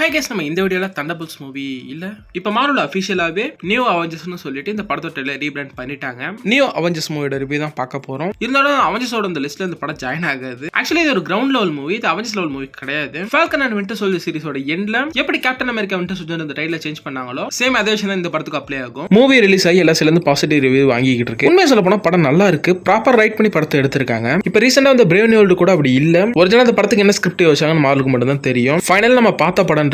High case, நம்ம இந்த வீடியோல தண்டர்போல்ட்ஸ் மூவி இல்ல இப்ப மார்வல் அபிஷியலாவே நியூ அவெஞ்சர்ஸ்னு சொல்லிட்டு இந்த படத்தோட ட்ரெய்லர் ரீபிராண்ட் பண்ணிட்டாங்க. நியூ அவெஞ்சர்ஸ் மூவியோட ரிவ்யூ தான் பார்க்க போறோம். இருந்தாலும் அவெஞ்சர்ஸோட இந்த லிஸ்ட்ல இந்த படம் ஜாயின் ஆகாது. ஆக்சுவலி இது ஒரு கிரவுண்ட் லெவல் மூவி, இது அவெஞ்சர்ஸ் லெவல் மூவி கிடையாது. ஃபால்கன் அண்ட் வின்டர் சோல்ஜர் சீரிஸோட எண்ட்ல எப்படி கேப்டன் அமெரிக்கா வின்டர் சோல்ஜர் இந்த ட்ரெய்லர் சேஞ்ச் பண்ணாங்களோ சேம் அதே விஷயம் தான் இந்த படத்துக்கு அப்ளை ஆகும். மூவி ரிலீஸ் ஆகி எல்லா சேர்ந்து பாசிட்டிவ் ரிவ்யூ வாங்கிட்டு இருக்கு. உண்மையை சொல்ல போனா படம் நல்லா இருக்கு, ப்ராப்பர் ரைட் பண்ணி படத்தை எடுத்திருக்காங்க. இப்ப ரீசெண்டா இந்த பிரேவ் நியூ வேர்ல்டு கூட அப்படி இல்ல. ஒரிஜினல் அந்த படத்துக்கு என்ன ஸ்கிரிப்ட் யோசிச்சாங்கன்னு மார்வலுக்கு மட்டும் தான் தெரியும். ஃபைனல் நம்ம பார்த்த படம்ன்றது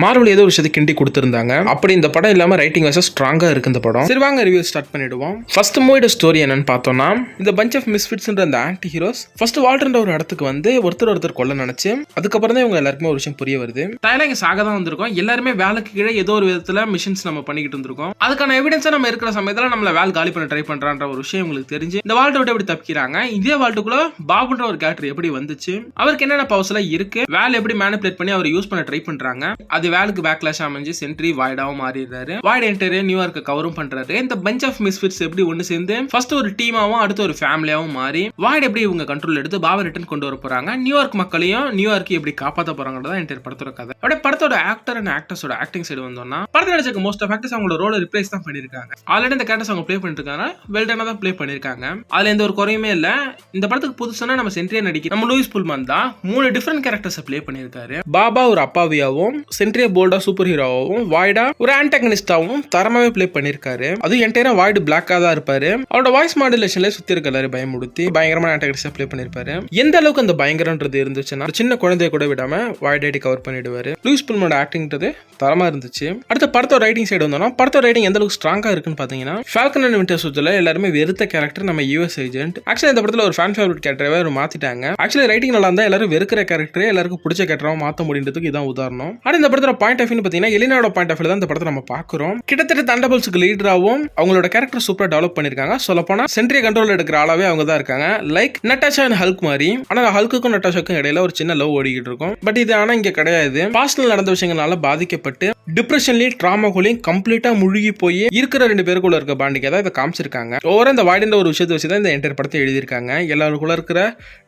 மார்வல் ஏதோ ஒரு விஷயத்தை கிண்டி கொடுத்திருந்தாங்க. அப்படி இந்த படம் இல்லாம ரைட்டிங் வைஸ் ஸ்ட்ராங்கா இருக்கு இந்த படம். சரி வாங்க ரிவ்யூ ஸ்டார்ட் பண்ணிடுவோம். ஃபர்ஸ்ட் மூவியோட ஸ்டோரி என்னன்னு பார்த்தோம்னா, இந்த பஞ்ச் ஆஃப் மிஸ்ஃபிட்ஸ்ன்ற அந்த ஆன்டி ஹீரோஸ் ஃபர்ஸ்ட் வால்டர்ன்ற ஒரு இடத்துக்கு வந்து ஒருத்தர் கொல்ல நினைச்சு அதுக்கப்புறம் தான் இவங்க எல்லாருக்குமே ஒரு விஷயம் புரிய வருது. தயாரா இங்க சாக தான் வந்திருக்கோம். எல்லாருமே வேலைக்கு கீழே ஏதோ ஒரு விதத்துல மிஷன்ஸ் நம்ம பண்ணிக்கிட்டு இருந்திருக்கோம். அதுக்கான எவிடன்ஸா நம்ம இருக்கிற சமயத்துல நம்மள வேல் காலி பண்ண ட்ரை பண்றான்ற ஒரு விஷயம் உங்களுக்கு தெரிஞ்சு இந்த வால்ட்டை விட்டு எப்படி தப்பிக்கிறாங்க. இதே வால்ட்டுக்குள்ள பாபுன்ற ஒரு கேரக்டர் எப்படி வந்துச்சு, அவருக்கு என்னென்ன பவர்ஸ் எல்லாம் இருக்கு, வேல் எப்படி மேனிபுலேட் பண்ணி அவர் யூஸ் பண்ண ட்ரை பண்றாங்க, அது வேலுக்கு பேக்லாஷ் அமைஞ்சு சென்ட்ரி வாய்டாவும் மாறிடுறாரு. வாய்ட் என்டர் நியூயார்க்கு கவரும் பண்றாரு. இந்த பஞ்ச் ஆஃப் மிஸ்ஃபிட்ஸ் எப்படி ஒன்னு சேர்ந்து ஃபர்ஸ்ட் ஒரு டீமாவும் அடுத்து ஒரு ஃபேமிலியாவும் மாறி வாய்ட் எப்படி இவங்க கண்ட்ரோல் எடுத்து பாபா ரிட்டர்ன் கொண்டு வர போறாங்க, நியூயார்க் மக்களையும் நியூயார்க்கு எப்படி காப்பாற்ற போறாங்கன்றதான் என்டர் படத்தோட கதை. அப்படியே படத்தோட ஆக்டர் அண்ட் ஆக்டர்ஸோட ஆக்டிங் சைடு வந்தோம்னா, படத்தில் நடிச்ச மோஸ்ட் ஆஃப் ஆக்டர்ஸ் அவங்களோட ரோலை ரிப்ளேஸ் தான் பண்ணிருக்காங்க. ஆல்ரெடி இந்த கேரக்டர்ஸ் அவங்க ப்ளே பண்ணிட்டு இருக்காங்க, வெல்டனா தான் ப்ளே பண்ணிருக்காங்க. அதுல எந்த ஒரு குறையுமே இல்ல. இந்த படத்துக்கு புதுசான நம்ம சென்ட்ரியா நடிக்க நம்ம லூயிஸ் புல்மன் தான் 3 டிஃபரெண்ட் கேரக்டர்ஸ் ப்ளே பண்ணிருக்காரு. பாபா ஒரு அப்பாவியாவும், சென்ட்ரியா போல்டா சூப்பர் ஹீரோவாவும், வாய்டா ஒரு ஆன்டகனிஸ்டாவும் தரமாவே ப்ளே பண்ணிருக்காரு. அது என்டையரா வாய்டு பிளாக்கா தான் இருப்பாரு. அவரோட வாய்ஸ் மாடுலேஷன்ல சுத்தி இருக்காரு பயமுடுத்தி பயங்கரமான ஆன்டகனிஸ்டா ப்ளே பண்ணிருப்பாரு. எந்த அளவுக்கு அந்த பயங்கரன்றது இருந்துச்சுன்னா சின்ன குழந்தைய கூட விடாம வாய்ட் ஐடி கவர் பண்ணிடுவாரு. லூயிஸ் புல்மனோட ஆக்டிங்ன்றது தரமா இருந்துச்சு. அடுத்த படத்தோட ரைட்டிங் சைடு வந்தோம்னா, படத்தோட ரைட்டிங் எந்த அளவுக்கு ஸ்ட்ராங்கா இருக்குன்னு பாத்தீங்கன்னா, ஃபால்கன் அண்ட் வின்டர் சோல்ஜர்ல எல்லாருமே வெறுத்த கேரக்டர் நம்ம யூஎஸ் ஏஜென்ட். ஆக்சுவலி இந்த படத்துல ஒரு ஃபேன் ஃபேவரட் கேரக்டரவே மாத்திட்டாங்க. ஆக்சுவலி ரைட்டிங் நல்லா இருந்தா எல்லாரும் வெறுக்கிற கேரக்டரே எல்லாருக்கும் பிடிச்ச கேரக்டரா மாத்த முடியுன்றதுக்கு இதான் உதாரணம். ஆனா இந்த படத்தோட பாயிண்ட் ஆஃப் வியூ பாத்தீங்கன்னா, எலினாவோட பாயிண்ட் ஆஃப் வியூ தான் இந்த படத்தை நம்ம பாக்குறோம். கிட்டத்தட்ட தண்டர்போல்ட்ஸ்க்கு லீடராகவும் அவங்களோட கேரக்டர் சூப்பரா டெவலப் பண்ணிருக்காங்க. சொல்லப்போனா சென்ட்ரியா கண்ட்ரோல் எடுக்கிற ஆளாவே அவங்க தான் இருக்காங்க. லைக் நட்டாஷா அண்ட் ஹல்க் மாதிரி. ஆனா ஹல்க்குக்கும் நட்டாஷாக்கும் இடையில ஒரு சின்ன லவ் ஓடிக்கிட்டு இருக்கும். பட் இது ஆனா இங்க கிடையாது. பாஸ்ட்ல நடந்த விஷயங்களால பாதிக்கப்பட்டு டிப்ரெஷன்லயும் ட்ராமாக்குள்ளயும் கம்ப்ளீட்டா முழுகி போய் இருக்கிற 2 பேருக்குள்ள இருக்க பாண்டிக்கா தான் இதை காமிச்சிருக்காங்க. ஓவரா இந்த வாய்டுன்ற ஒரு விஷயத்தை வச்சு தான் இந்த என்டையர் படத்தை எழுதியிருக்காங்க. எல்லாருக்குள்ள இருக்கிற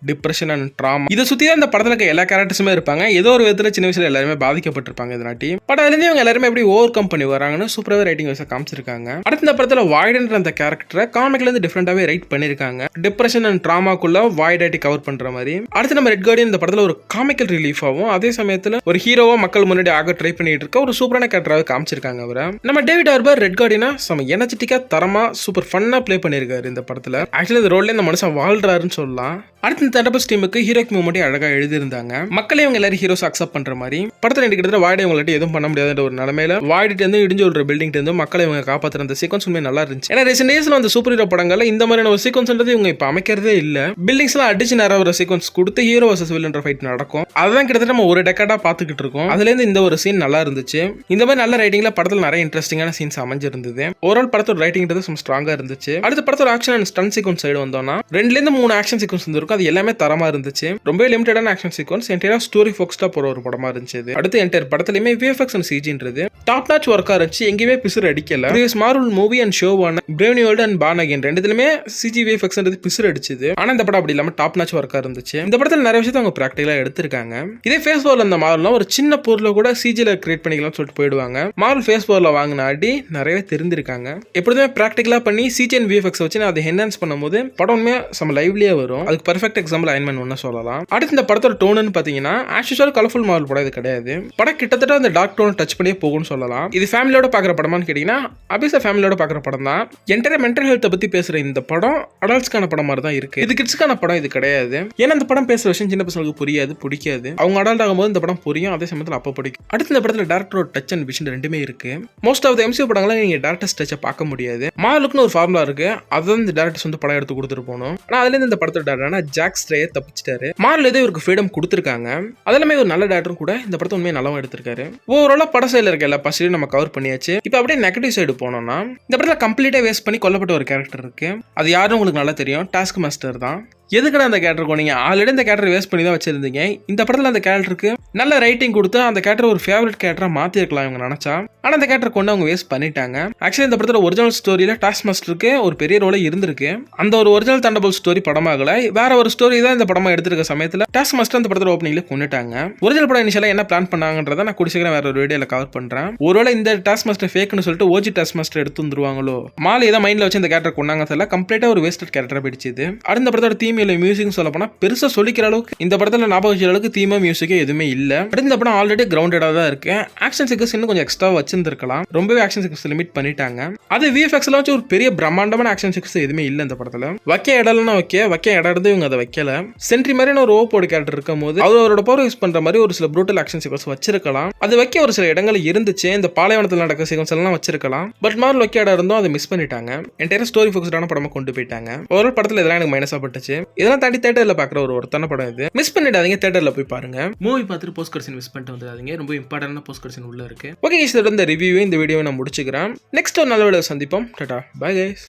டிப்ரெஷன் அண்ட் ட்ராமா இதை சுத்தி தான் இந்த படத்துல இருக்க எல்லா கேரக்டர்ஸுமே இருப்பாங்க. ஏதோ ஒரு விதத்துல சின்ன வயசுல எல்லாருமே பாதிக்கப்பட்டிருப்பாங்க. இதனாட்டி பட் அதுல இருந்து இவங்க எல்லாருமே எப்படி ஓவர் கம் பண்ணி வராங்கன்னு சூப்பராவே ரைட்டிங் வைஸா காமிச்சிருக்காங்க. அடுத்த இந்த படத்துல வாய்டுன்ற அந்த கேரக்டரை காமிக்ல இருந்து டிஃபரெண்டாவே ரைட் பண்ணிருக்காங்க. டிப்ரெஷன் அண்ட் ட்ராமாக்குள்ள வாய்ட் ஐடி கவர் பண்ற மாதிரி. அடுத்து நம்ம ரெட் கார்டியன் இந்த படத்துல ஒரு காமிக்கல் ரிலீஃப் ஆகும். அதே சமயத்துல ஒரு ஹீரோவா மக்கள் முன்னாடி ஆக ட்ரை பண்ணிட்டு இருக்க ஒரு சூப்பரான கேரக்டராக காமிச்சிருக்காங்க. அவரை நம்ம டேவிட் ஹார்பர் ரெட் கார்டியனா சம எனர்ஜெட்டிக்கா தரமா சூப்பர் ஃபன்னா ப்ளே பண்ணிருக்காரு இந்த படத்துல. ஆக்சுவலி இந்த ரோல்ல இந்த மனுஷன் வாழ்றாருன்னு சொல்லலாம். அடுத்து இந்த தண்டர்போல்ட்ஸ் டீமுக்கு ஹீரோக்கு மூமெண்ட் அழகா எழுதியிருந்தாங்க. மக்களே இவங்க எல்லாரும் ஹீரோஸ் அக்செப்ட் பண்ற மாதிரி. படத்துல கிட்டத்தட்ட வாய்டை இவங்கள்ட்ட எதுவும் பண்ண முடியாத ஒரு நிலைமையில வாய்டிட்டு இருந்து இடிஞ்சு ஒரு பில்டிங் இருந்து மக்களை இவங்க காப்பாத்துற அந்த சீக்வன்ஸ் உண்மை நல்லா இருந்துச்சு. ஏன்னா ரீசெண்ட் டேஸ்ல அந்த சூப்பர் ஹீரோ படங்கள்ல இந்த மாதிரியான ஒரு சீக்வன்ஸ்ன்றது இவங்க இப்ப அமைக்கிறதே இல்ல. பில்டிங்ஸ் எல்லாம் அடிச்சு நேரம் ஒரு சீக்வன்ஸ் கொடுத்து ஹீரோ வர்சஸ் வில்லன்ற ஃபைட் நடக்கும். அதான் கிட்டத்தட்ட நம்ம ஒரு டெக்கடா பாத்துக்கிட்டு இருக்கோம். அதுல இருந்து இந்த ஒரு சீன் நல்லா இருந்துச்சு. இந்த மாதிரி நல்ல ரைட்டிங்ல படத்துல நிறைய இன்ட்ரெஸ்டிங்கான சீன்ஸ் அமைஞ்சிருந்தது. ஓவரால் படத்தோட ரைட்டிங்ன்றது ஸ்ட்ராங்கா இருந்துச்சு. அடுத்த படத்தோட action and stunt sequence side வந்தோம்னா 2ல இருந்து 3 ஆக்ஷன் சீக்வன்ஸ் இருந்திருக்கும். அது எல்லாமே தரமா இருந்துச்சு. ரொம்ப லிமிட்டடான ஆக்ஷன் சீக்வன்ஸ் என்டையரா ஸ்டோரி ஃபோக்கஸ்டா போற ஒரு படமா இருந்துச்சு. அடுத்து என்டையர் படத்துலயுமே விஎஃப்எக்ஸ் அண்ட் சிஜின்றது டாப் நாச் ஒர்க்கா இருந்துச்சு. எங்கேயுமே பிசுறு அடிக்கல. ப்ரீவியஸ் மார்வல் மூவி அண்ட் ஷோவான Brave New World and Born Again ரெண்டுலயுமே சிஜி விஎஃப்எக்ஸ்ன்றது பிசுறு அடிச்சது. ஆனா இந்த படம் அப்படி இல்லாம டாப் நாச் ஒர்க்கா இருந்துச்சு. இந்த படத்துல நிறைய விஷயத்தை அவங்க பிராக்டிகலா எடுத்திருக்காங்க. இதே ஃபேஸ் வால் அந்த மார்வல்ல ஒரு சின்ன பொருளை கூட சிஜில கிரியேட் பண்ணிக்கலாம்னு சொல்லிட்டு போயிடுவாங்க. மார்வல் ஃபேஸ் வால்ல வாங்கின அடி நிறைய தெரிஞ்சிருக்காங்க. எப்பொழுதுமே பிராக்டிகலா பண்ணி சிஜி அண்ட் விஎஃப்எக்ஸ் வச்சு அதை என்ஹான்ஸ் பண்ணும்போது படமே நம்ம லைவ்லியா வரும். அதுக்கு பெர்ஃபெக்ட் எக்ஸாம்பிள் அயன் மேன் ஒன்னு சொல்லலாம். அடுத்து இந்த படத்தோட டோன்னு பாத்தீங்கன்னா ஆஸ் யூசுவல் கலர்ஃபுல் மார்வல் படம் இது கிடையாது. படம் கிட்டத்தட்ட அந்த டார்க் டோன் டச் பண்ணியே போகும்னு சொல்லலாம். இது ஃபேமிலியோட பாக்குற படமான்னு கேட்டீங்கன்னா அபிஷா ஃபேமிலியோட பாக்குற படம் தான். என்டையர் மென்டல் ஹெல்த்தை பத்தி பேசுற இந்த படம் அடல்ட்ஸ்க்கான படம் மாதிரி தான் இருக்கு. இது கிட்ஸ்க்கான படம் இது கிடையாது. ஏன்னா இந்த படம் பேசுற விஷயம் சின்ன பசங்களுக்கு புரியாது, பிடிக்காது. அவங்க அடல்ட் ஆகும்போது இந்த படம் புரியும், அதே சமயத்தில் அப்போ பிடிக்கும். அடுத்து இந்த படத்துல டேரக்டரோட டச் அண்ட் விஷன் ரெண்டுமே இருக்கு. மோஸ்ட் ஆஃப் த எம்சியூ படங்களை நீங்க டேரக்டர் டச்சை பார்க்க முடியாது. மார்வலுக்குன்னு ஒரு ஃபார்முலா இருக்கு. அதுதான் இந்த டேரக்டர்ஸ் வந்து படம் எடுத்து கொடுத்துட்டு போகணும். ஆனா அதுல இருந்து இந்த படத்தோட டேரக்டர் ஜாக் ஸ்ட்ரேயர் தப்பிச்சிட்டாரு. மார்வல் ஏதோ இவருக்கு ஃப்ரீடம் கொடுத்துருக்காங்க. அதெல்லாமே ஒரு நல்ல டேரக்டரும் கூட இந்த படத்தை உண்மையை நல்லா எடுத்திருக்காரு. ஓவராலா பட சைடுல இருக்க எல்லா பாசிட்டிவ் நம்ம கவர் பண்ணியாச்சு. இப்போ அப்படியே நெகட்டிவ் சைடு போனோம்னா, இந்த படத்துல கம்ப்ளீட்டா வேஸ்ட் பண்ணி கொல்லப்பட்ட ஒரு கேரக்டர் இருக்கு. அது யாரும் உங்களுக்கு நல்லா தெரியும், டாஸ்க் மாஸ்டர் தான். எதுக்குடா அந்த கேரக்டர் கொண்டீங்க? ஆல்ரெடி இந்த கேரக்டர் வேஸ்ட் பண்ணி தான் வச்சிருந்தீங்க. இந்த படத்துல அந்த கேரக்டருக்கு நல்ல ரைட்டிங் கொடுத்து அந்த கேரக்டர் ஒரு ஃபேவரட் கேரக்டரா மாத்திருக்கலாம் இவங்க நினைச்சா. ஆனா அந்த கேரக்டர் கொண்டு அவங்க வேஸ்ட் பண்ணிட்டாங்க. ஆக்சுவலி இந்த படத்துல ஒரிஜினல் ஸ்டோரியில டாஸ்க் மாஸ்டருக்கு ஒரு பெரிய ரோலே இருந்திருக்கு. அந்த ஒரு ஒரிஜினல் தண்டர்போல்ட் ஸ்டோரி படமாகல, வேற ஒரு ஸ்டோரி தான் இந்த படமா எடுத்திருக்க சமயத்துல டாஸ்க் மாஸ்டர் அந்த படத்துல ஓப்பனிங்ல கொண்டுட்டாங்க. ஒரிஜினல் படம் இனிஷியலா என்ன பிளான் பண்ணாங்கன்றத நான் குடிசீக்கிரம் வேற ஒரு வீடியோல கவர் பண்றேன். ஒருவேளை இந்த டாஸ்க் மாஸ்டர் ஃபேக்னு சொல்லிட்டு ஓஜி டாஸ்க் மாஸ்டர் எடுத்து வந்துருவாங்களோ, மாலை ஏதோ மைண்ட்ல வச்சு இந்த கேரக்டர் கொண்டாங்க தெரியல. கம்ப்ளீட்டா ஒரு வேஸ்டட் கேரக்டரா பிடிச்சது. அடுத்த படத்தோட தீம் இல்ல மியூசிக் சொல்ல போனா பெருசா சொல்லிக்கிற அளவுக்கு இந்த படத்துல ஞாபகம் வச்ச அளவுக்கு தீமா மியூசிக்கே எதுவுமே இல்ல. இந்த படம் ஆல்ரெடி கிரவுண்டடா தான் இருக்கு. ஆக்ஷன் சீக்வன்ஸ் இன்னும் கொஞ்சம் எக்ஸ்ட்ரா வச்சிருந்திருக்கலாம். ரொம்பவே ஆக்ஷன் சீக்வன்ஸ் லிமிட் பண்ணிட்டாங்க. அது விஎஃப்எக்ஸ்ல வச்சு ஒரு பெரிய பிரம்மாண்டமான ஆக்ஷன் சீக்வன்ஸ் எதுவுமே இல்ல இந்த படத்துல. வைக்க இடம்னா வைக்க இடம் இருந்து இவங்க அதை வைக்கல. சென்ட்ரி மாதிரியான ஒரு ஓப்போட கேரக்டர் இருக்கும் போது அவரோட பவர் யூஸ் பண்ற மாதிரி ஒரு சில ப்ரூட்டல் ஆக்ஷன் சீக்வன்ஸ் வச்சிருக்கலாம். அது வைக்க ஒரு சில இடங்கள் இருந்துச்சு. இந்த பாலைவனத்தில் நடக்கிற சீக்வன்ஸ் எல்லாம் வச்சிருக்கலாம். பட் மாதிரி வைக்க இடம் இருந்தும் அதை மிஸ் பண்ணிட்டாங்க. என்டையர் ஸ்டோரி ஃபோக்கஸ்டான படமா கொண்டு போயிட்டாங்க. ஒரு படத்துல இதெல்லாம் எனக்கு மைனஸா பட்டுச்சு. இதெல்லாம் தாண்டி தியேட்டர்ல பாக்குற ஒரு ஒருத்தான படம் இது. மிஸ் பண்ணிடாதீங்க, தியேட்டர்ல போய் பாருங்க. மூவி பார்த்துட்டு போஸ்ட் கட்சின் மிஸ் பண்ணிட்டு வந்துடாதீங்க. ரொம்ப இம்பார்ட்டன்டான போஸ்ட் கட்சின் உள்ள இருக்கு. ஓகே, இந்த வீடியோவை நான் முடிச்சுக்கிறேன். நெக்ஸ்ட் ஒரு நல்ல வீடியோ சந்திப்போம். Tata, bye guys.